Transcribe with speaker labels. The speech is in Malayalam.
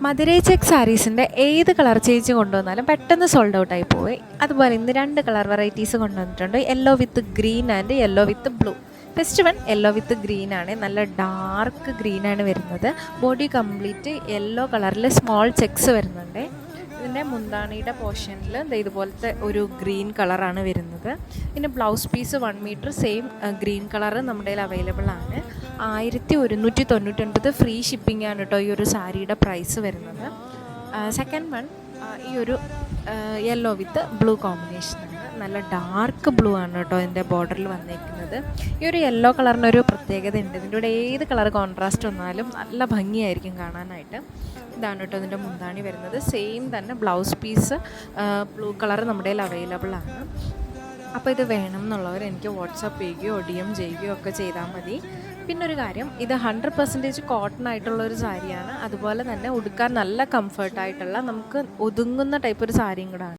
Speaker 1: മധുരൈ ചെക്ക് സാരീസിൻ്റെ ഏത് കളർ ചേഞ്ച് കൊണ്ടുവന്നാലും പെട്ടെന്ന് സോൾഡ് ഔട്ടായി പോയി. അതുപോലെ ഇന്ന് 2 കളർ വെറൈറ്റീസ് കൊണ്ടുവന്നിട്ടുണ്ട്. Yellow with green and yellow with blue. First one yellow with green ആണ്. നല്ല ഡാർക്ക് ഗ്രീൻ ആണ് വരുന്നത്. ബോഡി കംപ്ലീറ്റ് യെല്ലോ കളറിൽ സ്മോൾ ചെക്സ് വരുന്നുണ്ട്. ഇതിൻ്റെ മുന്താണിയുടെ പോർഷനിൽ ഇതുപോലത്തെ ഒരു ഗ്രീൻ കളറാണ് വരുന്നത്. പിന്നെ blouse piece 1 metre same green colour നമ്മുടെ കയ്യിൽ അവൈലബിൾ ആണ്. 1199 ഫ്രീ ഷിപ്പിംഗ് ആണ് കേട്ടോ ഈ ഒരു സാരിയുടെ പ്രൈസ് വരുന്നത്. സെക്കൻഡ് വൺ ഈ ഒരു യെല്ലോ വിത്ത് ബ്ലൂ കോമ്പിനേഷനാണ്. നല്ല ഡാർക്ക് ബ്ലൂ ആണ് കേട്ടോ ഇതിൻ്റെ ബോർഡറിൽ വന്നേക്കുന്നത്. ഈ ഒരു യെല്ലോ കളറിനൊരു പ്രത്യേകത ഉണ്ട്. ഇതിൻ്റെ കൂടെ ഏത് കളർ കോൺട്രാസ്റ്റ് വന്നാലും നല്ല ഭംഗിയായിരിക്കും കാണാനായിട്ട്. ഇതാണ് കേട്ടോ ഇതിൻ്റെ മുന്താണി വരുന്നത്. സെയിം തന്നെ ബ്ലൗസ് പീസ് ബ്ലൂ കളർ നമ്മുടെ കയ്യിൽ അവൈലബിൾ ആണ്. അപ്പോൾ ഇത് വേണം എന്നുള്ളവർ എനിക്ക് വാട്സാപ്പ് ചെയ്യുകയോ DM ചെയ്യുകയോ ഒക്കെ ചെയ്താൽ മതി. പിന്നൊരു കാര്യം, ഇത് 100% കോട്ടൺ ആയിട്ടുള്ളൊരു സാരിയാണ്. അതുപോലെ തന്നെ ഉടുക്കാൻ നല്ല കംഫർട്ടായിട്ടുള്ള നമുക്ക് ഒതുങ്ങുന്ന ടൈപ്പ് ഒരു സാരിയും കൂടാണ്.